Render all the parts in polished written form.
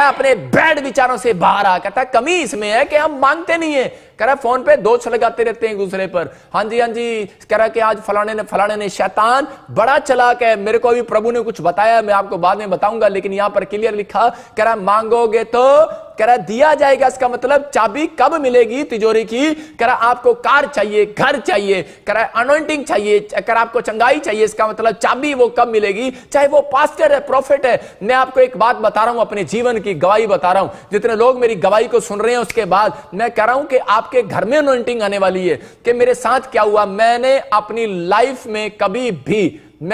रहा अपने बैड विचारों से बाहर आ, कहता कमी इसमें है कि हम मांगते नहीं है। कह रहा फोन पे दोष लगाते रहते हैं एक दूसरे पर, हाँ जी कह रहा कि आज फलाने ने शैतान बड़ा चालाक है, मेरे को अभी प्रभु ने कुछ बताया, मैं आपको बाद में बताऊंगा, लेकिन यहां पर क्लियर लिखा, कह रहा मांगोगे तो कह रहा दिया जाएगा। इसका मतलब चाबी कब मिलेगी तिजोरी की? कह रहा आपको कार चाहिए, घर चाहिए, कह रहा अनॉइंटिंग चाहिए, कह रहा आपको चंगाई चाहिए, इसका मतलब चाबी वो कब मिलेगी? चाहे वो पास्टर है, प्रॉफिट है। मैं आपको एक बात बता रहा हूं, अपने जीवन की गवाही बता रहा हूं, जितने लोग मेरी गवाही को सुन रहे हैं उसके बाद मैं कह रहा हूं कि आपके घर में अनॉइंटिंग आने वाली है। कि मेरे साथ क्या हुआ, मैंने अपनी लाइफ में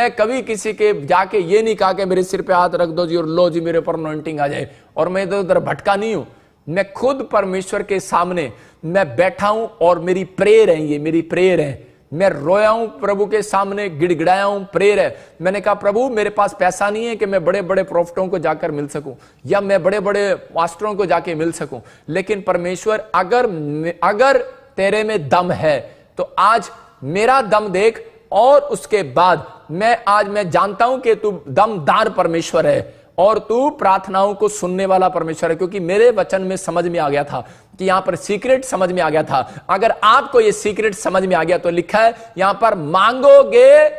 कभी किसी के जाके ये नहीं कहा कि मेरे सिर पे हाथ रख दो जी और लो जी मेरे ऊपर अनॉइंटिंग आ जाए, और मैं इधर उधर भटका नहीं हूं। मैं खुद परमेश्वर के सामने मैं बैठा हूं और मेरी प्रेयर है, ये मेरी प्रेयर है। मैं रोया हूं प्रभु के सामने, गिड़गिड़ाया हूं, प्रेयर है। मैंने कहा प्रभु मेरे पास पैसा नहीं है कि मैं बड़े बड़े प्रॉफिटों को जाकर मिल सकूं या मैं बड़े बड़े मास्टरों को जाके मिल सकूं, लेकिन परमेश्वर अगर तेरे में दम है तो आज मेरा दम देख, और उसके बाद मैं जानता हूं कि तू दमदार परमेश्वर है और तू प्रार्थनाओं को सुनने वाला परमेश्वर है। क्योंकि मेरे वचन में समझ में आ गया था कि यहां पर सीक्रेट समझ में आ गया था। अगर आपको यह सीक्रेट समझ में आ गया तो लिखा है यहां पर मांगोगे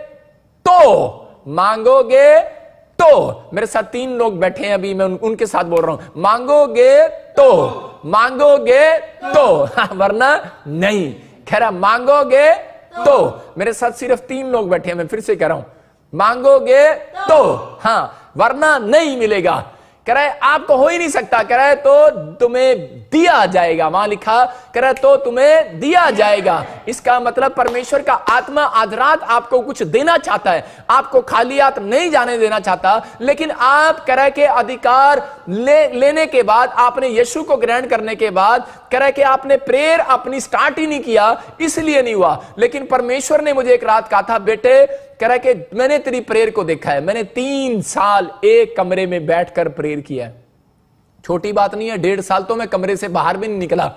तो मेरे साथ 3 लोग बैठे हैं अभी, मैं उनके साथ बोल रहा हूं, मांगोगे तो वरना नहीं। कह रहा मांगोगे तो, मेरे साथ सिर्फ 3 लोग बैठे हैं, मैं फिर से कह रहा हूं, मांगोगे तो हाँ, वरना नहीं मिलेगा। कह रहा है आपको हो ही नहीं सकता, कह रहा है तो तुम्हें दिया जाएगा, वहां लिखा कह रहा है तो तुम्हें दिया जाएगा। इसका मतलब परमेश्वर का आत्मा आज रात आपको कुछ देना चाहता है, आपको खाली हाथ नहीं जाने देना चाहता। लेकिन आप कह रहा है कि अधिकार लेने के बाद, आपने यीशु को ग्रहण करने के बाद, कह रहा है कि आपने प्रेयर अपनी स्टार्ट ही नहीं किया, इसलिए नहीं हुआ। लेकिन परमेश्वर ने मुझे एक रात कहा था, बेटे कह रहा है कि मैंने तेरी प्रेयर को देखा है, मैंने 3 साल एक कमरे में बैठकर प्रेयर किया है। छोटी बात नहीं है, 1.5 साल तो मैं कमरे से बाहर भी नहीं निकला,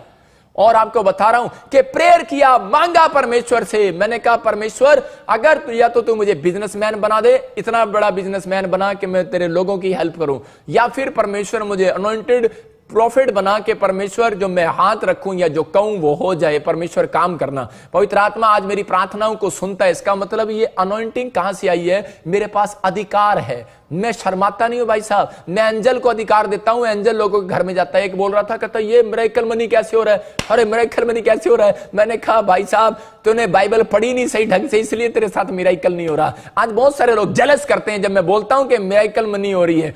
और आपको बता रहा हूं कि प्रेयर किया, मांगा परमेश्वर से। मैंने कहा परमेश्वर अगर या तो तू मुझे बिजनेसमैन बना दे, इतना बड़ा बिजनेसमैन बना कि मैं तेरे लोगों की हेल्प करूं, या फिर परमेश्वर मुझे अनॉइंटेड प्रॉफिट बना के परमेश्वर जो मैं हाथ रखूं या जो कहूं वो हो जाए। परमेश्वर काम करना, पवित्र आत्मा आज मेरी प्रार्थनाओं को सुनता है। इसका मतलब ये अनॉइंटिंग कहां से आई है? मेरे पास अधिकार है, मैं शर्माता नहीं हूं भाई साहब। मैं एंजल को अधिकार देता हूं, एंजल लोगों के घर में जाता है। एक बोल रहा था, कहता ये मिरेकल मनी कैसे हो रहा है, अरे मिरेकल मनी कैसे हो रहा है। मैंने कहा भाई साहब तूने बाइबल पढ़ी नहीं सही ढंग से, इसलिए तेरे साथ मिरेकल नहीं हो रहा। आज बहुत सारे लोग जेलस करते हैं जब मैं बोलता हूं कि मिरेकल मनी हो रही है।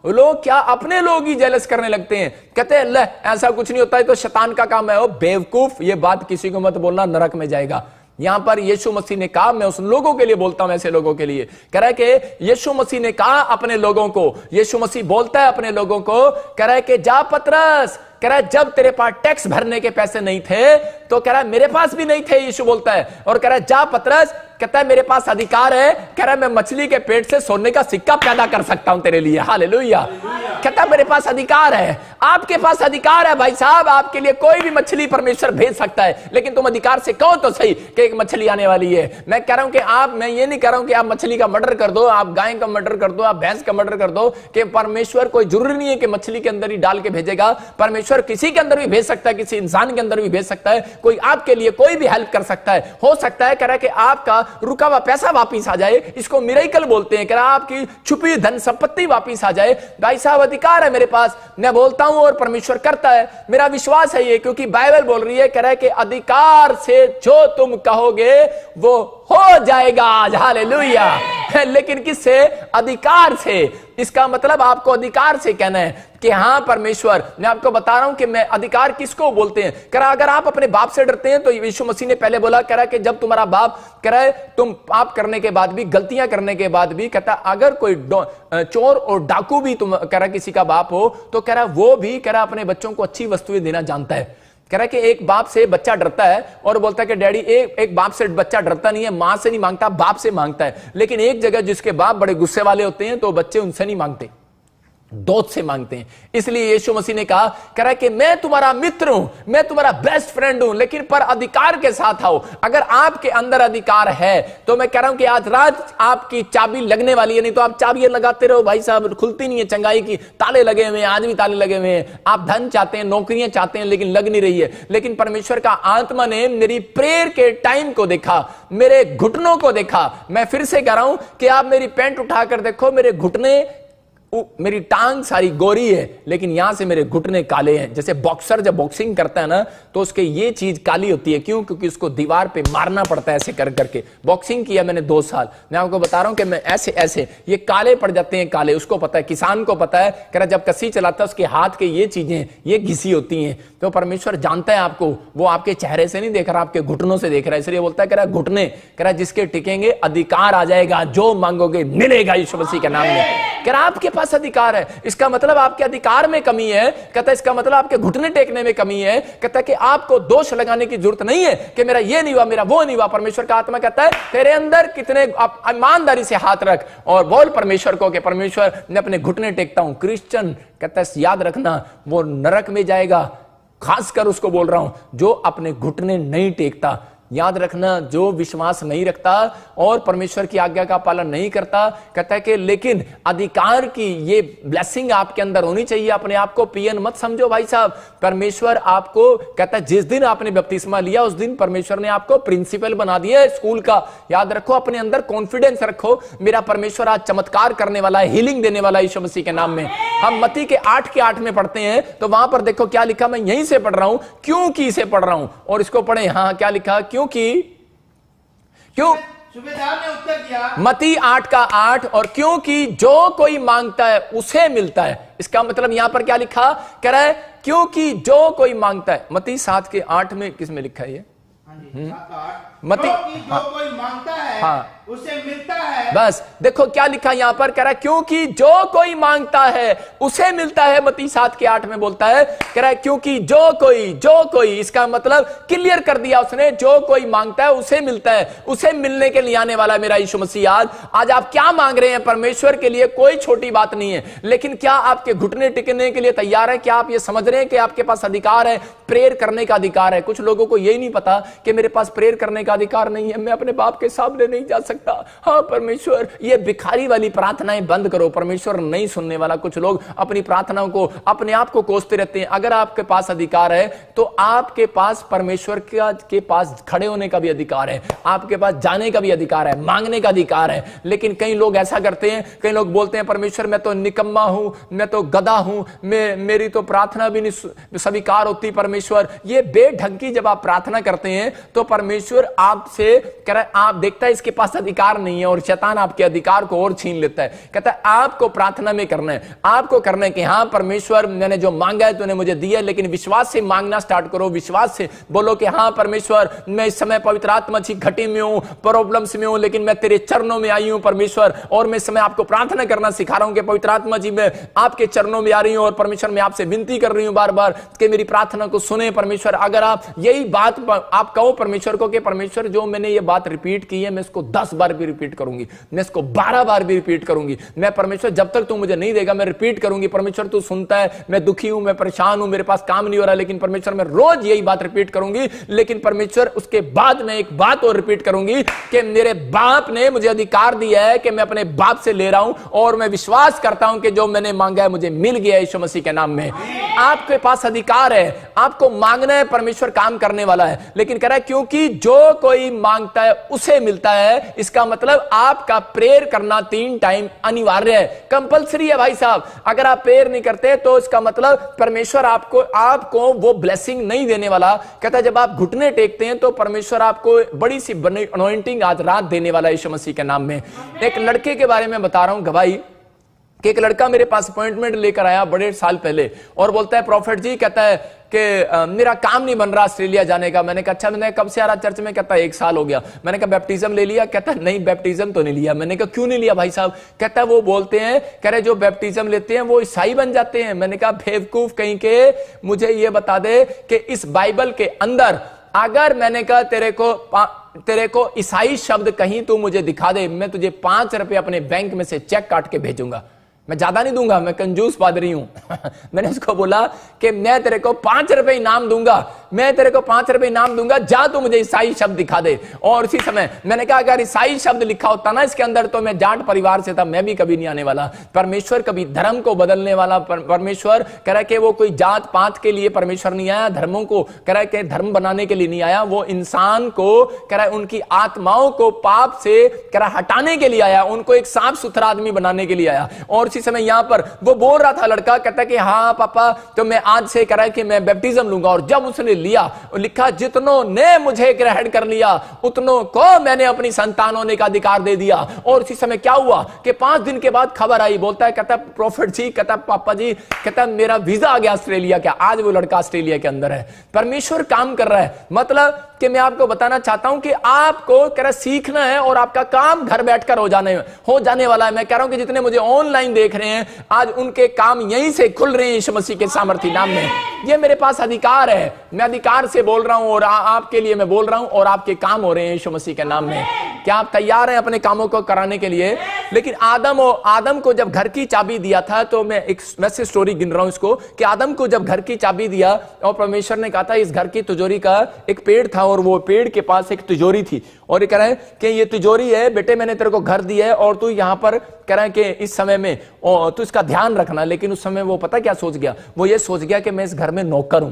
लोग क्या अपने लोग ही जेलस करने लगते हैं, कहते हैं ले ऐसा कुछ नहीं होता है तो शैतान का काम है। ओ बेवकूफ, ये बात किसी को मत बोलना, नरक में जाएगा। यहां पर यीशु मसीह ने कहा, मैं उस लोगों के लिए बोलता हूं, ऐसे लोगों के लिए कह रहा है कि यीशु मसीह ने कहा अपने लोगों को, यीशु मसीह बोलता है अपने लोगों को, कह रहा है कि जा पतरस, कह रहा है जब तेरे पास टैक्स भरने के पैसे नहीं थे तो कह रहा है मेरे पास भी नहीं थे, यीशु बोलता है। और कह रहा है जा पतरस, कहता है मेरे पास अधिकार है, कह रहा है मैं मछली के पेट से सोने का सिक्का पैदा कर सकता हूं तेरे लिए। हालेलुया। कहता है मेरे पास अधिकार है, आपके पास अधिकार है भाई साहब, आपके लिए कोई भी मछली परमेश्वर भेज सकता है, लेकिन तुम अधिकार से कहो तो सही कि एक मछली आने वाली है। मैं कह रहा हूं कि मैं ये नहीं कह रहा हूं कि आप मछली का मर्डर कर दो, आप गाय का मर्डर कर दो, आप भैंस का मर्डर कर दो, कि परमेश्वर कोई जरूरी नहीं है कि मछली के अंदर ही डाल के भेजेगा। परमेश्वर किसी के अंदर भी भेज सकता है, किसी इंसान के अंदर भी भेज सकता है, कोई आपके लिए कोई भी हेल्प कर सकता है। हो सकता है कह रहा है कि आपका रुका हुआ पैसा वापिस आ जाए, इसको मिरेकल बोलते हैं, कह रहा आपकी छुपी धन संपत्ति वापिस आ जाए। भाई साहब अधिकार है मेरे पास, मैं बोलता हूं और परमेश्वर करता है, मेरा विश्वास है ये, क्योंकि बाइबल बोल रही है, कह रहा है कि अधिकार से जो तुम कहोगे वो हो जाएगा आज। हालेलुया। लेकिन किससे? अधिकार से। इसका मतलब आपको अधिकार से कहना है कि हां परमेश्वर, मैं आपको बता रहा हूं कि मैं अधिकार किसको बोलते हैं। कह रहा अगर आप अपने बाप से डरते हैं तो यीशु मसीह ने पहले बोला, कह रहा कि जब तुम्हारा बाप, कह रहा है तुम पाप करने के बाद भी, गलतियां करने के बाद भी, कहता अगर कोई चोर और डाकू भी तुम, कह रहा किसी का बाप हो, तो कह रहा वो भी, कह रहा अपने बच्चों को अच्छी वस्तुएं देना जानता है। कह रहा है कि एक बाप से बच्चा डरता है और बोलता है कि डैडी, एक बाप से बच्चा डरता नहीं है, मां से नहीं मांगता, बाप से मांगता है। लेकिन एक जगह जिसके बाप बड़े गुस्से वाले होते हैं तो बच्चे उनसे नहीं मांगते, दोस्त से मांगते हैं। इसलिए यीशु मसीह ने कहा कह रहा है कि मैं तुम्हारा मित्र हूं, मैं तुम्हारा बेस्ट फ्रेंड हूं, लेकिन पर अधिकार के साथ आओ। अगर आपके अंदर अधिकार है तो मैं कह रहा हूं कि आज रात आपकी चाबी लगने वाली है। नहीं तो आप चाबियां लगाते रहो भाई साहब, खुलती नहीं है। चंगाई की ताले लगे हुए हैं, आज भी ताले लगे हुए हैं। आप धन चाहते हैं, नौकरियां चाहते हैं, लेकिन लग नहीं रही है। लेकिन परमेश्वर का आत्मा ने मेरी प्रेयर के टाइम को देखा, मेरे घुटनों को देखा। मैं फिर से कह रहा हूं कि आप मेरी पैंट उठाकर देखो, मेरे घुटने, मेरी टांग सारी गोरी है, लेकिन यहां से मेरे घुटने काले हैं। जैसे बॉक्सर जब बॉक्सिंग करता है ना, तो उसके ये चीज काली होती है। क्यों? क्योंकि उसको दीवार पे मारना पड़ता है ऐसे कर करके। बॉक्सिंग किया मैंने 2 साल, मैं आपको बता रहा हूं कि मैं ऐसे ऐसे ये काले पड़ जाते हैं, काले। उसको पता है, किसान को पता है। कह रहा जब कसी चलाता है उसके हाथ के ये चीजें ये घिसी होती हैं। तो परमेश्वर जानता है आपको, वो आपके चेहरे से नहीं देख रहा, आपके घुटनों से देख रहा है। इसलिए बोलता है कह रहा घुटने, कह रहा जिसके टिकेंगे अधिकार आ जाएगा, जो मांगोगे मिलेगा यीशु मसीह के नाम में। कह रहा आपके पास अधिकार है। इसका मतलब आपके अधिकार में कमी है। कहता है इसका मतलब आपके घुटने टेकने में कमी है। कहता है कि आपको दोष लगाने की जरूरत नहीं है कि मेरा ये नहीं हुआ, मेरा वो नहीं हुआ। परमेश्वर का आत्मा कहता है तेरे अंदर कितने, आप ईमानदारी से हाथ रख और बोल परमेश्वर को कि परमेश्वर मैं अपने घुटने टेकता हूं। क्रिश्चियन कहता है याद रखना वो नरक में जाएगा। खासकर उसको बोल रहा हूं जो अपने घुटने नहीं टेकता। याद रखना, जो विश्वास नहीं रखता और परमेश्वर की आज्ञा का पालन नहीं करता, कहता है कि लेकिन अधिकार की ये ब्लेसिंग आपके अंदर होनी चाहिए। अपने आप को पियन मत समझो भाई साहब। परमेश्वर आपको कहता है जिस दिन आपने बपतिस्मा लिया उस दिन परमेश्वर ने आपको प्रिंसिपल बना दिया स्कूल का। याद रखो, अपने अंदर कॉन्फिडेंस रखो, मेरा परमेश्वर आज चमत्कार करने वाला है, हीलिंग देने वाला है यीशु मसीह के नाम में। हम मत्ती के 8 में पढ़ते हैं तो वहां पर देखो क्या लिखा, मैं यहीं से पढ़ रहा हूं, क्योंकि से पढ़ रहा हूं और इसको पढ़े। हाँ क्या लिखा, क्यों सूबेदार ने उत्तर दिया, मत्ती 8 और क्योंकि जो कोई मांगता है उसे मिलता है। इसका मतलब यहां पर क्या लिखा, कह रहा है क्योंकि जो कोई मांगता है। मत्ती 7:8 में किस में लिखा है ये? मत्ती जो कोई मांगता है हाँ, उसे मिलता है। बस देखो क्या लिखा यहां पर, कह रहा है क्योंकि जो कोई मांगता है उसे मिलता है। मत्ती 7:8 में बोलता है, कह रहा है क्योंकि जो कोई, इसका मतलब क्लियर कर दिया उसने, जो कोई मांगता है उसे मिलता है। उसे मिलने के लिए आने वाला मेरा यीशु मसीह। आज आप क्या मांग रहे हैं परमेश्वर के लिए कोई छोटी बात नहीं है, लेकिन क्या आपके घुटने टिकने के लिए तैयार है? क्या आप ये समझ रहे हैं कि आपके पास अधिकार है, प्रेयर करने का अधिकार है? कुछ लोगों को यही नहीं पता कि मेरे पास प्रेयर करने का अधिकार नहीं है, मैं अपने बाप के सामने नहीं जा सकता। हाँ परमेश्वर, ये भिखारी वाली प्रार्थनाएं बंद करो, परमेश्वर नहीं सुनने वाला। कुछ लोग अपनी प्रार्थनाओं को अपने आप को कोसते रहते हैं। अगर आपके पास अधिकार है तो आपके पास परमेश्वर के पास खड़े होने का भी अधिकार है, आपके पास जाने का भी अधिकार है, मांगने का अधिकार है। लेकिन कई लोग ऐसा करते हैं, कई लोग बोलते हैं परमेश्वर मैं तो निकम्मा हूं, मैं तो गधा हूं, मेरी तो प्रार्थना भी नहीं स्वीकार होती परमेश्वर। ये बेढंग की जब आप प्रार्थना करते हैं तो परमेश्वर आपसे कह रहा है, आप देखता है इसके पास अधिकार नहीं है और शैतान आपके अधिकार को और छीन लेता है। कहता है आपको प्रार्थना में करना है, आपको करना है कि हाँ परमेश्वर मैंने जो मांगा है तूने मुझे दिया है। लेकिन विश्वास से मांगना स्टार्ट करो, विश्वास से बोलो कि हाँ परमेश्वर मैं इस समय पवित्र आत्मा की घटी में हूं, प्रॉब्लम्स में हूं, लेकिन मैं तेरे चरणों में आई हूं परमेश्वर। और मैं इस समय आपको प्रार्थना करना सिखा रहा हूं कि पवित्र आत्मा जी मैं आपके चरणों में आ रही हूं और परमेश्वर मैं आपसे विनती कर रही हूं बार बार कि मेरी प्रार्थना को सुने परमेश्वर। अगर आप यही बात आप कहो परमेश्वर को कि परमेश्वर जो मैंने ये बात रिपीट की है मैं इसको 10 बार भी रिपीट करूंगी, मैं इसको 12 बार भी रिपीट करूंगी, मैं परमेश्वर जब तक तू मुझे नहीं देगा मैं रिपीट करूंगी। परमेश्वर तू सुनता है, मैं दुखी हूं, मैं परेशान हूं, मेरे पास काम नहीं हो रहा, लेकिन परमेश्वर मैं रोज यही बात रिपीट करूंगी। लेकिन परमेश्वर उसके बाद मैं एक बात और रिपीट करूंगी कि मेरे बाप ने मुझे अधिकार दिया है कि मैं अपने बाप से ले रहा हूं और मैं विश्वास करता हूं कि जो मैंने मांगा है मुझे मिल गया यीशु मसीह के नाम में। आपके पास अधिकार है, आपको मांगना है, परमेश्वर काम करने वाला है। लेकिन कह रहा है क्योंकि जो कोई मांगता है उसे मिलता है। इसका मतलब आपका प्रेयर करना 3 टाइम अनिवार्य है, कंपलसरी है भाई साहब। अगर आप प्रेयर नहीं करते तो इसका मतलब परमेश्वर आपको वो ब्लेसिंग नहीं देने वाला। कहता है जब आप घुटने टेकते हैं तो परमेश्वर आपको बड़ी सी अनॉइंटिंग आज रात देने वाला है यीशु मसीह के नाम में। एक लड़के के बारे में बता रहा हूं गवाही कि एक लड़का मेरे पास अपॉइंटमेंट लेकर आया बड़े साल पहले और बोलता है प्रॉफिट जी, कहता है कि मेरा काम नहीं बन रहा ऑस्ट्रेलिया जाने का। मैंने कहा अच्छा, मैंने कब से आ रहा चर्च में? कहता है 1 साल हो गया। मैंने कहा बैप्टिज्म ले लिया? कहता है नहीं बैप्टिज्म तो नहीं लिया। मैंने कहा क्यों नहीं लिया भाई साहब? कहता है वो बोलते हैं, कह रहे जो बैप्टिज्म लेते हैं वो ईसाई बन जाते हैं। मैंने कहा बेवकूफ कहीं के, मुझे ये बता दे कि इस बाइबल के अंदर अगर मैंने कहा तेरे को ईसाई शब्द कहीं तू मुझे दिखा दे, मैं तुझे 5 रुपए अपने बैंक में से चेक काट के भेजूंगा। मैं ज्यादा नहीं दूंगा, मैं कंजूस पादरी हूं। मैंने उसको बोला कि मैं तेरे को 5 रुपए इनाम दूंगा, मैं तेरे को 5 रुपए इनाम दूंगा, जा तू मुझे ईसाई शब्द दिखा दे। और उसी समय मैंने कहा अगर ईसाई शब्द लिखा होता ना इसके अंदर तो मैं जाट परिवार से था, मैं भी कभी नहीं आने वाला। परमेश्वर कभी धर्म को बदलने वाला परमेश्वर कह रहा कि वो कोई जात पात के लिए परमेश्वर नहीं आया, धर्मों को कह रहा कि धर्म बनाने के लिए नहीं आया, वो इंसान को कह रहा उनकी आत्माओं को पाप से कह रहा हटाने के लिए आया, उनको एक साफ सुथरा आदमी बनाने के लिए आया। और इसी समय यहां पर वो बोल रहा था, लड़का कहता कि हाँ पापा तो मैं आज से कह रहा है कि मैं बैप्टिज्म लूंगा। और जब उसने लिया लिखा जितनों ने मुझे ग्रहण कर लिया उतनों को मैंने अपनी संतान होने का अधिकार दे दिया। और इसी समय क्या हुआ कि 5 दिन के बाद खबर आई, बोलता है कहता प्रोफेट जी, कहता पापा जी, कहता मेरा वीजा आ गया ऑस्ट्रेलिया का। आज वो लड़का ऑस्ट्रेलिया के अंदर है। परमेश्वर काम कर रहा है। मतलब कि मैं आपको बताना चाहता हूं कि आपको कह रहा सीखना है और आपका काम घर बैठकर हो जाने वाला है। मैं कह रहा हूं कि जितने मुझे ऑनलाइन देख रहे हैं आज उनके काम यहीं से खुल रहे हैं यीशु मसीह के सामर्थी नाम में। ये मेरे पास अधिकार है, मैं अधिकार से बोल रहा हूं और आपके लिए मैं बोल रहा हूं और आपके काम हो रहे हैं यीशु मसीह के नाम में। क्या आप तैयार हैं अपने कामों को कराने के लिए? लेकिन आदम को जब घर की चाबी दिया था, तो मैं एक वैसे स्टोरी गिन रहा हूं इसको कि आदम को जब घर की चाबी दिया और परमेश्वर ने कहा था इस घर की तिजोरी का एक पेड़ था और वो पेड़ के पास एक तिजोरी थी और ये कह रहा है कि ये तिजोरी है बेटे, मैंने तेरे को घर दिया है और तू यहां पर कह रहा है कि इस समय में तू इसका ध्यान रखना। लेकिन उस समय वो पता क्या सोच गया, वो ये सोच गया कि मैं इस घर में नौकर हूं।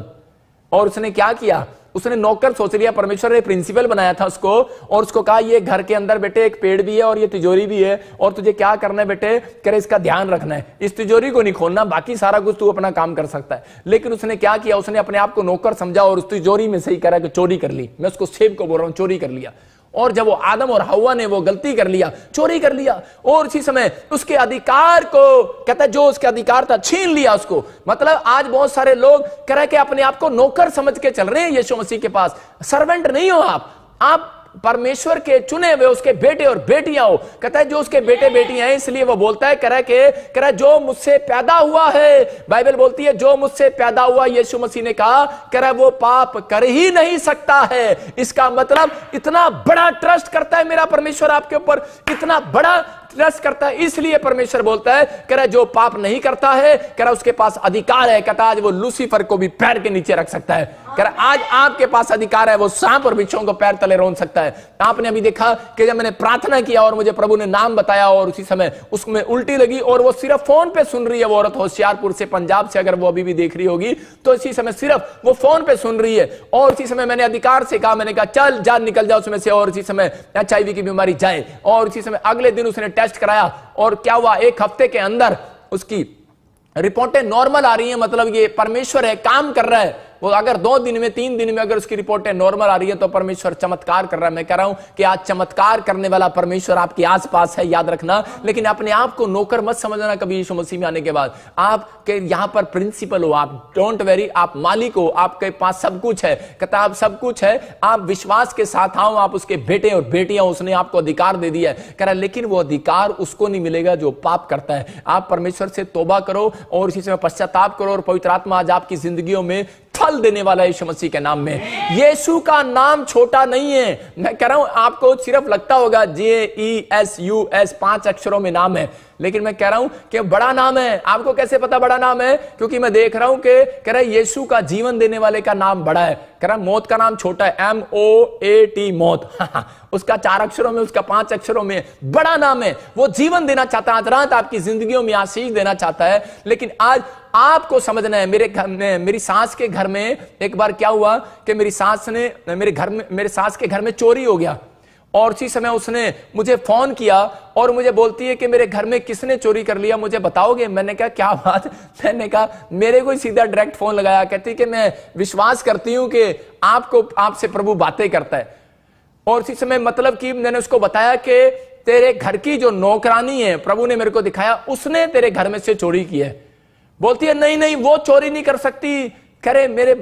और उसने क्या किया, उसने नौकर सोच लिया। परमेश्वर ने प्रिंसिपल बनाया था उसको और उसको कहा ये घर के अंदर बेटे एक पेड़ भी है और ये तिजोरी भी है और तुझे क्या करना है बेटे, करे इसका ध्यान रखना है, इस तिजोरी को नहीं खोलना, बाकी सारा कुछ तू अपना काम कर सकता है। लेकिन उसने क्या किया, उसने अपने आप को नौकर समझा और उस तिजोरी में से ही करा कि चोरी कर ली। मैं उसको सेब को बोल रहा हूं, चोरी कर लिया। और जब वो आदम और हव्वा ने वो गलती कर लिया, चोरी कर लिया और इसी समय उसके अधिकार को कहता है जो उसके अधिकार था छीन लिया उसको। मतलब आज बहुत सारे लोग कह रहे हैं कि अपने आप को नौकर समझ के चल रहे हैं यीशु मसीह के पास। सर्वेंट नहीं हो आप परमेश्वर के चुने हुए उसके बेटे और बेटियां हो। कहता है जो उसके बेटे बेटियां हैं, इसलिए वो बोलता है कह रहा है जो मुझसे पैदा हुआ है, बाइबल बोलती है जो मुझसे पैदा हुआ, यीशु मसीह ने कहा कह रहा है वो पाप कर ही नहीं सकता है। इसका मतलब इतना बड़ा ट्रस्ट करता है मेरा परमेश्वर आपके ऊपर, इतना बड़ा ट्रस्ट करता है, इसलिए परमेश्वर बोलता है कह रहा है जो पाप नहीं करता है कह रहा उसके पास अधिकार है। कहता आज वो लूसीफर को भी पैर के नीचे रख सकता है। कह रहा आज आपके पास अधिकार है, वो सांप और बिच्छुओं को पैर तले रोन सकता है। आपने अभी देखा कि जब मैंने प्रार्थना किया और मुझे प्रभु ने नाम बताया और उसी समय उसमें उल्टी लगी और वो सिर्फ फोन पे सुन रही है। वो औरत होशियारपुर से, पंजाब से, अगर वो अभी भी देख रही होगी तो इसी समय सिर्फ वो फोन पे सुन रही है। और इसी समय मैंने अधिकार से कहा, मैंने कहा चल जा निकल जाओ उसमें से, और इसी समय HIV की बीमारी जाए। और इसी समय अगले दिन उसने टेस्ट कराया और क्या हुआ, 1 हफ्ते के अंदर उसकी रिपोर्टें नॉर्मल आ रही हैं। मतलब ये परमेश्वर है, काम कर रहा है। वो अगर 2 दिन में 3 दिन में अगर उसकी रिपोर्टें नॉर्मल आ रही है तो परमेश्वर चमत्कार कर रहा है। मैं कह रहा हूं कि आज चमत्कार करने वाला परमेश्वर आपके आसपास है, याद रखना। लेकिन अपने आप को नौकर मत समझना कभी यीशु मसीह में आने के बाद। आपके यहां पर प्रिंसिपल हो, आप डोंट वेरी, आप मालिक हो, आपके पास सब कुछ है। कहता आप सब कुछ है, आप विश्वास के साथ आओ, आप उसके बेटे और बेटियां, उसने आपको अधिकार दे दिया है। कह रहा लेकिन वो अधिकार उसको नहीं मिलेगा जो पाप करता है। आप परमेश्वर से तौबा करो और इसी समय पश्चाताप करो और पवित्र आत्मा आज आपकी जिंदगियों में फल देने वाला है यीशु मसीह के नाम में। यीशु का नाम छोटा नहीं है। मैं कह रहा हूं आपको सिर्फ लगता होगा JESUS 5 अक्षरों में नाम है, लेकिन मैं कह रहा हूं कि बड़ा नाम है। आपको कैसे पता बड़ा नाम है? क्योंकि मैं देख रहा हूं कि कह रहा है यीशु का जीवन देने वाले का नाम बड़ा है। कह रहा है मौत का नाम छोटा है, MOAT मौत। उसका 4 अक्षरों में, उसका 5 अक्षरों में बड़ा नाम है। वो जीवन देना चाहता है, आज रात आपकी जिंदगियों में आशीष देना चाहता है। लेकिन आज आपको समझना है, मेरे घर में, मेरी सास के घर में एक बार क्या हुआ कि मेरी सास ने मेरे सास के घर में चोरी हो गया और उसी समय उसने मुझे फोन किया और मुझे बोलती है कि मेरे घर में किसने चोरी कर लिया, मुझे बताओगे? मैंने कहा क्या बात? मैंने कहा मेरे को सीधा डायरेक्ट फोन लगाया। कहती कि मैं विश्वास करती हूं कि आपसे प्रभु बातें करता है। और इसी समय मतलब कि मैंने उसको बताया कि तेरे घर की जो नौकरानी है, प्रभु ने मेरे को दिखाया, उसने तेरे घर में से चोरी की है। बोलती है नहीं नहीं वो चोरी नहीं कर सकती। कह रहे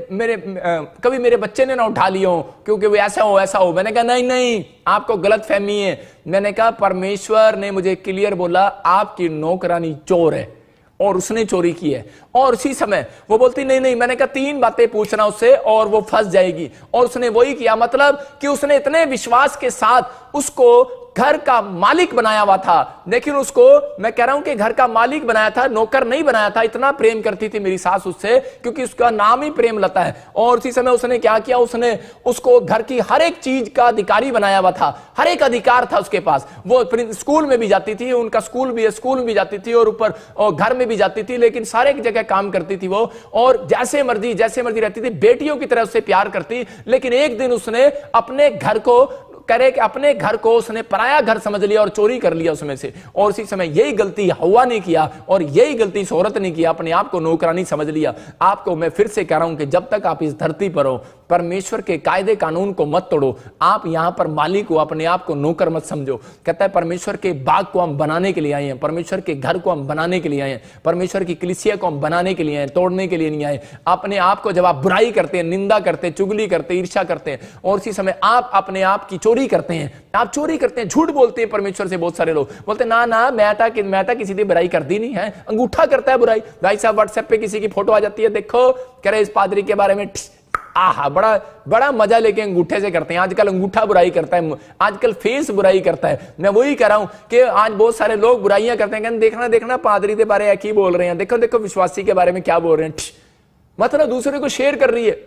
कभी मेरे बच्चे ने ना उठा लियो क्योंकि वो ऐसा हो। मैंने कहा नहीं नहीं आपको गलत फहमी है। मैंने कहा परमेश्वर ने मुझे क्लियर बोला आपकी नौकरानी चोर है और उसने चोरी की है। और उसी समय वो बोलती नहीं नहीं। मैंने कहा 3 बातें पूछना उससे और वो फंस जाएगी। और उसने वही किया। मतलब कि उसने इतने विश्वास के साथ उसको घर का मालिक बनाया हुआ था, लेकिन उसको मैं कह रहा हूं कि घर का मालिक बनाया था, नौकर नहीं बनाया था। इतना प्रेम करती थी मेरी सास उससे, क्योंकि उसका नाम ही प्रेमलता है। और उसी समय उसने क्या किया, उसने उसको घर की हर एक चीज का अधिकारी बनाया हुआ था, हर एक अधिकार था उसके पास। वो स्कूल में भी जाती थी, उनका स्कूल भी है, स्कूल में भी जाती थी और ऊपर और घर में भी जाती थी, लेकिन सारे एक जगह काम करती थी वो, और जैसे मर्जी रहती थी, बेटियों की तरह उससे प्यार करती। लेकिन एक दिन उसने अपने घर को करे कि अपने घर को उसने पराया घर समझ लिया और चोरी कर लिया उसमें से। और उसी समय यही गलती हव्वा ने किया और यही गलती इस औरत ने किया, अपने आप को नौकरानी समझ लिया। आपको मैं फिर से कह रहा हूं कि जब तक आप इस धरती पर हो, परमेश्वर के कायदे कानून को मत तोड़ो। आप यहां पर मालिक हो, अपने आप को नौकर मत समझो। कहता है परमेश्वर के बाग को हम बनाने के लिए आए हैं, परमेश्वर के घर को हम बनाने के लिए आए हैं, परमेश्वर की कलीसिया को हम बनाने के लिए आए, तोड़ने के लिए नहीं आए। अपने आप को जब आप बुराई करते हैं, निंदा करते हैं, चुगली करते हैं, ईर्ष्या करते हैं, और इसी समय आप अपने आप की चोरी करते हैं, आप चोरी करते हैं, झूठ बोलते हैं परमेश्वर से। बहुत सारे लोग बोलते हैं ना ना मैं तो किसी की बुराई कर दी नहीं है, अंगूठा करता है बुराई। भाई साहब व्हाट्सएप पे किसी की फोटो आ जाती है, देखो कह रहे इस पादरी के बारे में, आहा बड़ा मजा लेके अंगूठे से करते हैं। आजकल अंगूठा बुराई करता है, आजकल फेस बुराई करता है। मैं वही कह रहा हूं कि आज बहुत सारे लोग बुराइयां करते हैं, कहते देखना पादरी के बारे में क्या बोल रहे हैं, देखो विश्वासी के बारे में क्या बोल रहे हैं, मतलब दूसरे को शेयर कर रही है।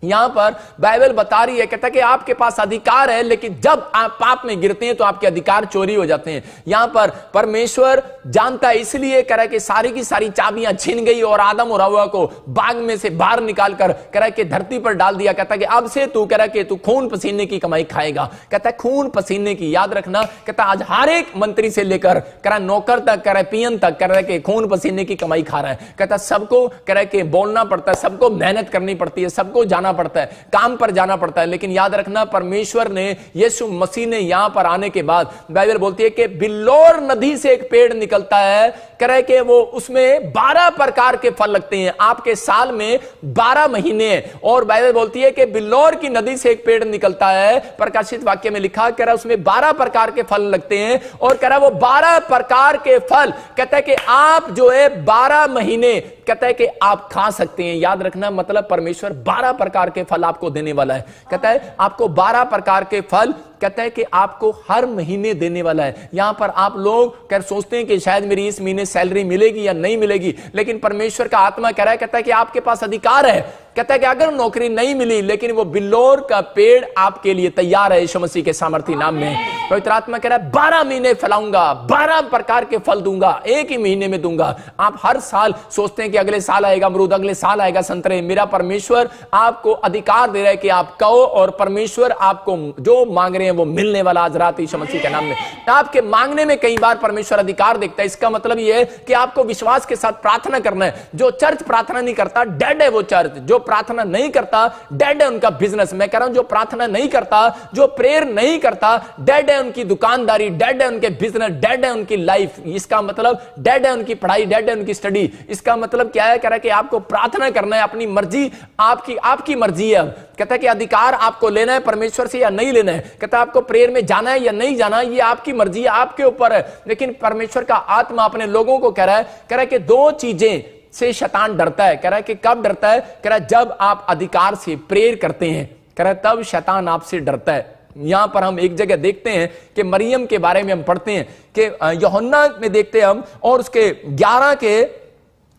यहां पर बाइबल बता रही है, कहता है कि आपके पास अधिकार है, लेकिन जब आप पाप में गिरते हैं तो आपके अधिकार चोरी हो जाते हैं। यहां पर परमेश्वर जानता है, इसलिए कह रहा है कि सारी की सारी चाबियां छीन गई और आदम और हव्वा को बाग में से बाहर निकालकर कह रहा है कि धरती पर डाल दिया। कहता है कि अब से तू कह रहा है कि तू खून पसीने की कमाई खाएगा। कहता है खून पसीने की, याद रखना। कहता है आज हर एक मंत्री से लेकर कह रहा है नौकर तक, कह रहा है पीएन तक, कह रहा है कि खून पसीने की कमाई खा रहा है। कहता है सबको कह रहा है कि बोलना पड़ता है, सबको मेहनत करनी पड़ती है, सबको जाना पड़ता है, काम पर जाना पड़ता है। लेकिन याद रखना परमेश्वर ने, यीशु मसीह ने यहां पर आने के बाद बाइबल बोलती है कि बिल्लोर नदी से एक पेड़ निकलता है, कह रहे कि वो उसमें 12 प्रकार के फल लगते हैं। आपके साल में 12 महीने हैं, और बाइबल बोलती है कि बिल्लोर की नदी से एक पेड़ निकलता है, प्रकाशित वाक्य में लिखा, कह रहा उसमें 12 प्रकार के फल लगते हैं, और कह रहा वो 12 प्रकार के फल कहता है कि आप जो है 12 महीने कहता है कि आप खा सकते हैं। याद रखना मतलब परमेश्वर 12 प्रकार के फल आपको देने वाला है। कहता है आपको 12 प्रकार के फल कहता है कि आपको हर महीने देने वाला है। यहां पर आप लोग कर सोचते हैं कि शायद मेरी इस महीने सैलरी मिलेगी या नहीं मिलेगी, लेकिन परमेश्वर का आत्मा कह रहा है, कहता है कि आपके पास अधिकार है। कहता है कि अगर नौकरी नहीं मिली, लेकिन वो बिल्लोर का पेड़ आपके लिए तैयार है यीशु मसीह के सामर्थी नाम में। पवित्र आत्मा कह रहा है 12 महीने फैलाऊंगा, 12 प्रकार के फल दूंगा, एक ही महीने में दूंगा। आप हर साल सोचते हैं कि अगले साल आएगा अमरूद, अगले साल आएगा संतरे। मेरा परमेश्वर आपको अधिकार दे रहा है कि आप कहो, और परमेश्वर आपको जो मांग रहे हैं वो मिलने वाला आज रात यीशु मसीह के नाम में। आपके मांगने में कई बार परमेश्वर अधिकार देखता है। इसका मतलब यह है कि आपको विश्वास के साथ प्रार्थना करना है। जो चर्च प्रार्थना नहीं करता डेड है वो चर्च, जो प्रार्थना नहीं करता डेड है उनका बिजनेस। मैं कह रहा हूं जो प्रार्थना नहीं करता, जो प्रेयर नहीं करता, डेड है उनकी दुकानदारी, डेड है उनके बिजनेस, डेड है उनकी लाइफ। इसका मतलब डेड है उनकी पढ़ाई, डेड है उनकी स्टडी। इसका मतलब क्या है, कह रहा है कि आपको प्रार्थना करना है, अपनी मर्जी आपकी मर्जी है। कहता है कि अधिकार आपको लेना है परमेश्वर से या नहीं लेना है। कहता है आपको प्रेयर में जाना है या नहीं जाना, ये आपकी मर्जी है, आपके ऊपर है। लेकिन परमेश्वर का आत्मा अपने लोगों को कह रहा है कि 2 चीजें से शैतान डरता है। कह रहा है कि कब डरता है, कह रहा है जब आप अधिकार से प्रेयर करते हैं, कह रहा है तब शैतान आपसे डरता है। यहां पर हम एक जगह देखते हैं कि मरियम के बारे में हम पढ़ते हैं कि यूहन्ना में देखते हैं हम, और उसके 11 के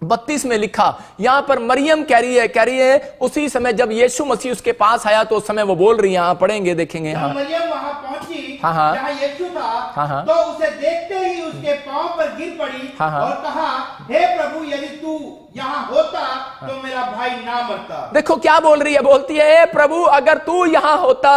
32 में लिखा, यहां पर मरियम कह रही है उसी समय जब यीशु मसीह उसके पास आया तो उस समय वो बोल रही है, यहां पढ़ेंगे देखेंगे। हाँ मरियम वहां पहुंची हाँ जहां यीशु था, हाँ तो उसे देखते ही उसके पांव पर गिर पड़ी और कहा, हे प्रभु यदि तू यहाँ होता तो मेरा भाई ना मरता। देखो क्या बोल रही है, बोलती है हे प्रभु अगर तू यहां होता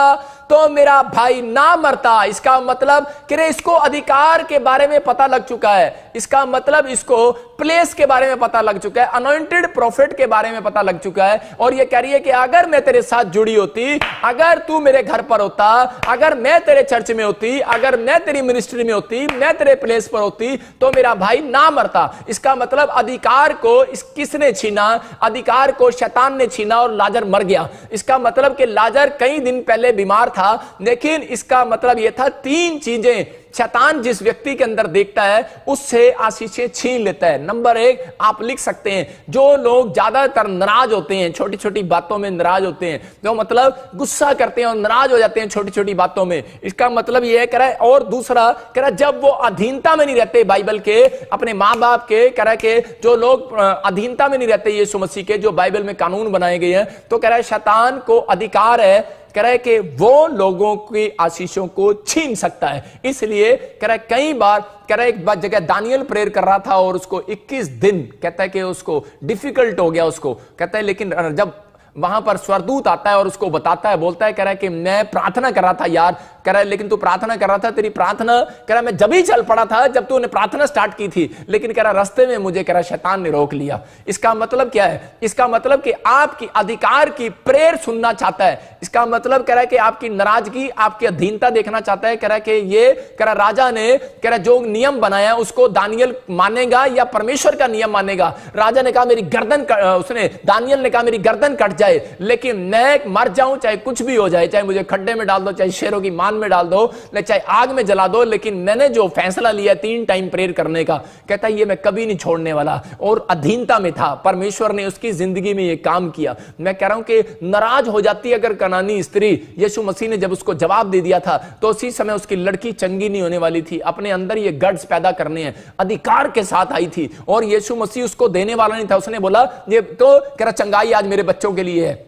तो मेरा भाई ना मरता। इसका मतलब कि इसको अधिकार के बारे में पता लग चुका है, इसका मतलब इसको प्लेस के बारे में पता लग चुका है, अनॉइंटेड प्रॉफिट के बारे में पता लग चुका है। और ये कह रही है कि अगर मैं तेरे साथ जुड़ी होती, अगर तू मेरे घर पर होता, अगर मैं तेरे चर्च में होती, अगर मैं तेरी मिनिस्ट्री में होती, मैं तेरे प्लेस पर होती, तो मेरा भाई ना मरता। इसका मतलब अधिकार को किसने छीना, अधिकार को शैतान ने छीना और लाजर मर गया। इसका मतलब कि लाजर कई दिन पहले बीमार था, लेकिन इसका मतलब यह था 3 चीजें शैतान जिस व्यक्ति के अंदर देखता है उससे आशीषें छीन लेता है। नंबर 1 आप लिख सकते हैं, जो लोग ज्यादातर नाराज होते हैं, छोटी छोटी बातों में नाराज होते हैं, जो मतलब गुस्सा करते हैं और नाराज हो जाते हैं छोटी छोटी बातों में, इसका मतलब यह कह रहा है। और दूसरा कह रहा है, जब वो अधीनता में नहीं रहते बाइबल के, अपने मां बाप के, कह रहा है कि जो लोग अधीनता में नहीं रहते यीशु मसीह के, जो बाइबल में कानून बनाए गए हैं, तो कह रहा है शैतान को अधिकार है, कह रहा है कि वो लोगों की आशीषों को छीन सकता है। इसलिए कह रहा है कई बार, कह रहा है एक बार जगह दानियल प्रेयर कर रहा था और उसको 21 दिन कहता है कि उसको डिफिकल्ट हो गया उसको, कहता है लेकिन जब वहां पर स्वरदूत आता है और उसको बताता है, बोलता है, कह रहा है कि मैं प्रार्थना कर रहा था यार, कह रहा है लेकिन तू प्रार्थना कर रहा था, तेरी प्रार्थना, कह रहा है मैं जब ही चल पड़ा था जब तूने प्रार्थना स्टार्ट की थी, लेकिन कह रहा रास्ते में मुझे, कह रहा शैतान ने रोक लिया। इसका मतलब क्या है? इसका मतलब कि आपकी अधिकार की प्रेयर सुनना चाहता है। इसका मतलब कह रहा है कि आपकी नाराजगी, आपकी अधीनता देखना चाहता है। कह रहा है कि ये, कह रहा राजा ने, कह रहा जो नियम बनाया उसको दानियल मानेगा या परमेश्वर का नियम मानेगा। राजा ने कहा मेरी गर्दन, उसने, दानियल ने कहा मेरी गर्दन कट जाए लेकिन मैं मर जाऊं, चाहे कुछ भी हो जाए, चाहे मुझे खड्डे में डाल दो, चाहे शेरों की मान में डाल दो, चाहे आग में जला दो, लेकिन मैंने जो फैसला लिया 3 टाइम प्रेयर करने का, कहता है ये मैं कभी नहीं छोड़ने वाला। और अधीनता में था, परमेश्वर ने उसकी जिंदगी में ये काम किया। मैं कह रहा हूं कि नाराज हो जाती अगर कनानी स्त्री, यीशु मसीह ने जब उसको जवाब दे दिया था तो उसी समय उसकी लड़की चंगी नहीं होने वाली थी। अपने अंदर ये गट्स पैदा करने हैं, अधिकार के साथ आई थी और यीशु मसीह उसको देने वाला नहीं था। उसने बोला ये तो, कह रहा चंगाई आज मेरे बच्चों के लिए है।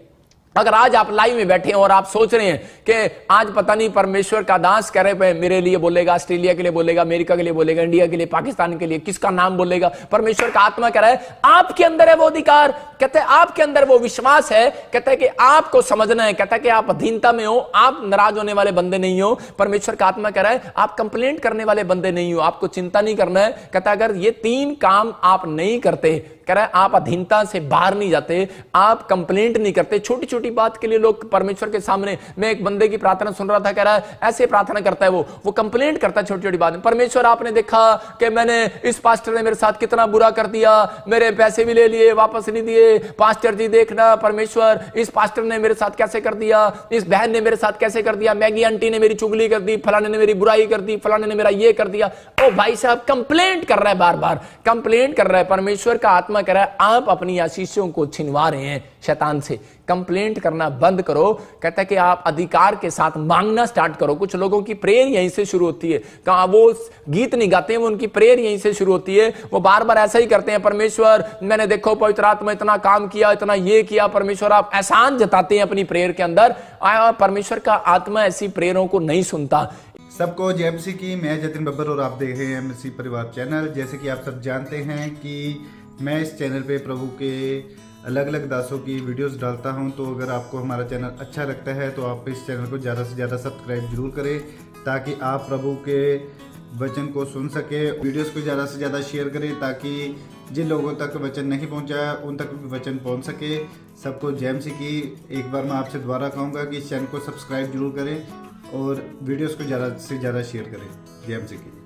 अगर आज आप लाइव में बैठे हैं और आप सोच रहे हैं कि आज पता नहीं परमेश्वर का दास कह रहे मेरे लिए बोलेगा, ऑस्ट्रेलिया के लिए बोलेगा, अमेरिका के लिए बोलेगा, इंडिया के लिए, पाकिस्तान के लिए, किसका नाम बोलेगा? परमेश्वर का आत्मा कह रहा है आपके अंदर है वो अधिकार, कहते हैं आपके अंदर वो विश्वास है, कहता है कि आपको समझना है, कहता है कि आप अधीनता में हो, आप नाराज होने वाले बंदे नहीं हो। परमेश्वर का आत्मा कह रहा है आप कंप्लेंट करने वाले बंदे नहीं हो, आपको चिंता नहीं करना है। कहता है अगर ये 3 काम आप नहीं करते, कह रहा है आप अधीनता से बाहर नहीं जाते, आप कंप्लेंट नहीं करते, छोटी छोटी बात के लिए लोग परमेश्वर के सामने, मैं एक बंदे की प्रार्थना सुन रहा था, कह रहा है ऐसे प्रार्थना करता है वो कंप्लेंट करता है छोटी छोटी बात में। परमेश्वर आपने देखा कि मैंने, इस पास्टर ने मेरे साथ कितना बुरा कर दिया, मेरे पैसे भी ले लिए, वापस नहीं दिए, पास्टर जी देखना परमेश्वर, इस पास्टर ने मेरे साथ कैसे कर दिया, इस बहन ने मेरे साथ कैसे कर दिया, मैगी आंटी ने मेरी चुगली कर दी, फलाने ने मेरी बुराई कर दी, फलाने ने मेरा ये कर दिया। ओ भाई साहब कंप्लेंट कर रहा है, बार बार कंप्लेंट कर रहा है। परमेश्वर का आत्मा कह रहा है आप अपनी आशीषों को छिनवा रहे हैं शैतान से। कंप्लेंट करना बंद करो, कहता है कि आप अधिकार के साथ मांगना स्टार्ट करो। कुछ लोगों की प्रेयर यहीं से शुरू होती है, कहां वो गीत नहीं गाते हैं, वो उनकी प्रेयर यहीं से शुरू होती है। वो बार बार ऐसा ही करते हैं, परमेश्वर मैंने देखो पवित्र आत्मा इतना काम किया, इतना ये किया, परमेश्वर आप एहसान जताते हैं अपनी प्रेयर के अंदर। परमेश्वर का आत्मा ऐसी प्रेयरों को नहीं सुनता। सबको जय मसीह की, मैं जतिन बब्बर और आप देख रहे हैं मसीह परिवार चैनल। जैसे कि आप सब जानते हैं कि मैं इस चैनल पे प्रभु के अलग अलग दासों की वीडियोस डालता हूं, तो अगर आपको हमारा चैनल अच्छा लगता है तो आप इस चैनल को ज़्यादा से ज़्यादा सब्सक्राइब जरूर करें, ताकि आप प्रभु के वचन को सुन सके। वीडियोस को ज़्यादा से ज़्यादा शेयर करें ताकि जिन लोगों तक वचन नहीं पहुंचा उन तक भी वचन पहुंच सके। सबको जय मसीह की। एक बार मैं आपसे दोबारा कहूँगा कि इस चैनल को सब्सक्राइब जरूर करें और वीडियोस को ज़्यादा से ज़्यादा शेयर करें। जय मसीह की।